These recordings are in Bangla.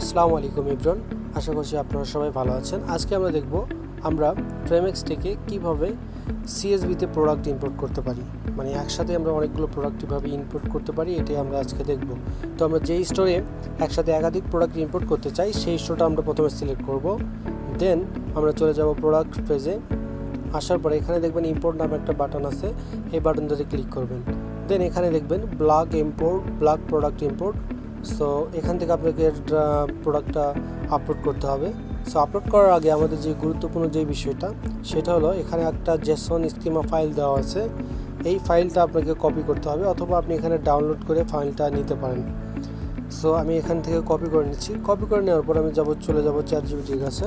আসসালামু আলাইকুম ইব্রান, আশা করছি আপনারা সবাই ভালো আছেন। আজকে আমরা দেখব আমরা ফ্রেমএক্স থেকে কীভাবে সিএসভিতে প্রোডাক্ট ইম্পোর্ট করতে পারি, মানে একসাথে আমরা অনেকগুলো প্রোডাক্ট কীভাবে ইম্পোর্ট করতে পারি এটাই আমরা আজকে দেখব। তো আমরা যেই স্টোরে একসাথে একাধিক প্রোডাক্ট ইম্পোর্ট করতে চাই সেই স্টোরটা আমরা প্রথমে সিলেক্ট করব। দেন আমরা চলে যাব প্রোডাক্ট পেজে। আসার পরে এখানে দেখবেন ইম্পোর্ট নামে একটা বাটন আছে, এই বাটনটাতে ক্লিক করবেন। দেন এখানে দেখবেন ব্লক প্রোডাক্ট ইম্পোর্ট। সো এখান থেকে আপনাকে প্রোডাক্টটা আপলোড করতে হবে। সো আপলোড করার আগে আমাদের যে গুরুত্বপূর্ণ যে বিষয়টা সেটা হলো এখানে একটা জেসন স্কিমা ফাইল দেওয়া আছে, এই ফাইলটা আপনাকে কপি করতে হবে, অথবা আপনি এখানে ডাউনলোড করে ফাইলটা নিতে পারেন। সো আমি এখান থেকে কপি করে নিচ্ছি। কপি করে নেওয়ার পর আমি চলে যাব চ্যাটজিপিটির কাছে।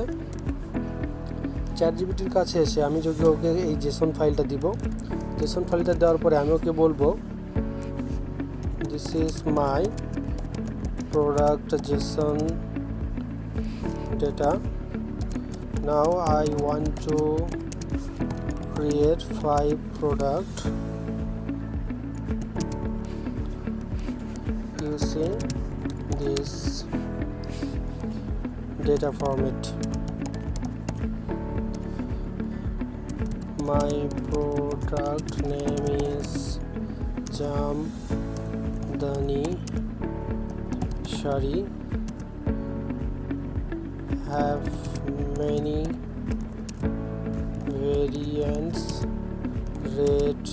চ্যাটজিপিটির কাছে এসে আমি যদি ওকে এই জেসন ফাইলটা দিব, জেসন ফাইলটা দেওয়ার পরে আমি ওকে বলবো this is my product JSON data. Now I want to create 5 product using this data format. My product name is Jamdani Shari, have many variants, red,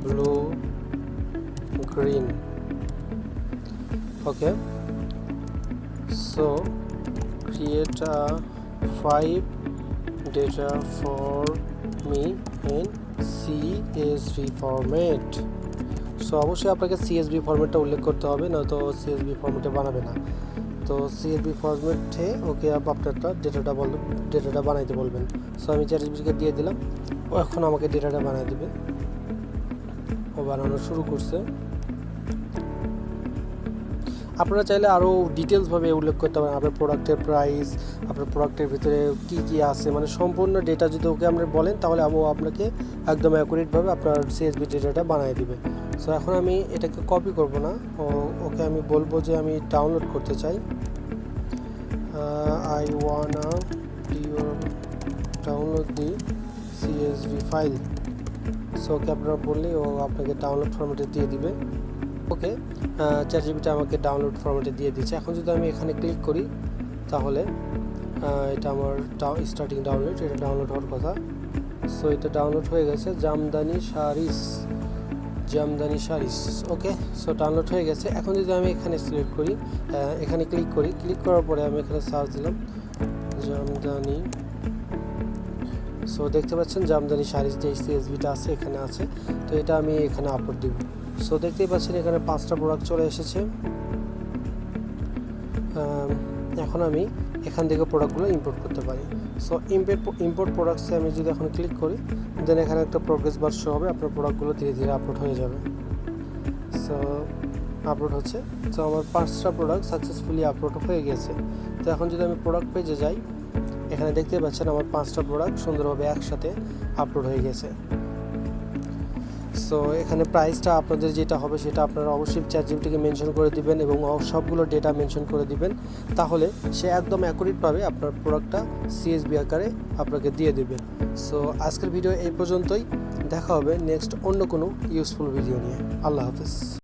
blue, green. Okay, so create a 5 data for me in CSV format. So অবশ্যই আপনাকে সিএসভি ফরম্যাটটা উল্লেখ করতে হবে, না তো সিএসভি ফরম্যাটে বানাবে না। তো সিএসভি ফরম্যাটে ওকে আপনারটা ডেটাটা বানাইতে বলবেন। সো আমি চ্যাটজিপিটিকে দিয়ে দিলাম, ও এখন আমাকে ডেটাটা বানিয়ে দেবে। ও বানানো শুরু করছে। আপনারা চাইলে আরও ডিটেলসভাবে উল্লেখ করতে পারেন আপনার প্রোডাক্টের প্রাইস, আপনার প্রোডাক্টের ভিতরে কী কী আছে, মানে সম্পূর্ণ ডেটা যদি ওকে আমরা বলেন তাহলে ও আপনাকে একদম অ্যাকুরেটভাবে আপনার সিএসভি ডেটাটা বানিয়ে দিবে। সো এখন আমি এটাকে কপি করব না, ওকে আমি বলবো যে আমি ডাউনলোড করতে চাই। I wanna download the CSV file. So okay আপনারা বললে ও আপনাকে ডাউনলোড ফরম্যাটে দিয়ে দিবে। ওকে, চ্যাটজিপিটি আমাকে ডাউনলোড ফরম্যাটে দিয়ে দিচ্ছে। এখন যদি আমি এখানে ক্লিক করি তাহলে এটা আমার স্টার্টিং ডাউনলোড, এটা ডাউনলোড হওয়ার কথা। সো এটা ডাউনলোড হয়ে গেছে, জামদানি শাড়িস। ওকে, সো ডাউনলোড হয়ে গেছে। এখন যদি আমি এখানে সিলেক্ট করি, এখানে ক্লিক করার পরে আমি এখানে সার্চ দিলাম জামদানি। সো দেখতে পাচ্ছেন জামদানি শাড়িস যে সিএসভিটা আছে এখানে আছে। তো এটা আমি এখানে আপলোড দিব। সো দেখতেই পাচ্ছেন এখানে 5টা প্রোডাক্ট চলে এসেছে। এখন আমি এখান থেকে প্রোডাক্টগুলো ইম্পোর্ট করতে পারি। সো ইম্পোর্ট প্রোডাক্টসে আমি যদি এখন ক্লিক করি, দেন এখানে একটা প্রোগ্রেস বার শো হবে, আপনার প্রোডাক্টগুলো ধীরে ধীরে আপলোড হয়ে যাবে। সো আপলোড হচ্ছে। সো আমার 5টা প্রোডাক্ট সাকসেসফুলি আপলোড হয়ে গেছে। তো এখন যদি আমি প্রোডাক্ট পেজে যাই, এখানে দেখতে পাচ্ছেন আমার 5টা প্রোডাক্ট সুন্দরভাবে একসাথে আপলোড হয়ে গেছে। সো এখানে প্রাইসটা আপনাদের যেটা হবে সেটা আপনারা অবশ্যই চ্যাটজিপিটিকে মেনশন করে দিবেন এবং সবগুলো ডেটা মেনশন করে দিবেন, তাহলে সে একদম অ্যাকুরেটভাবে আপনার প্রোডাক্টটা সিএসভি আকারে আপনাকে দিয়ে দেবে। সো আজকের ভিডিও এই পর্যন্তই, দেখা হবে নেক্সট অন্য কোনো ইউজফুল ভিডিও নিয়ে। আল্লাহ হাফেজ।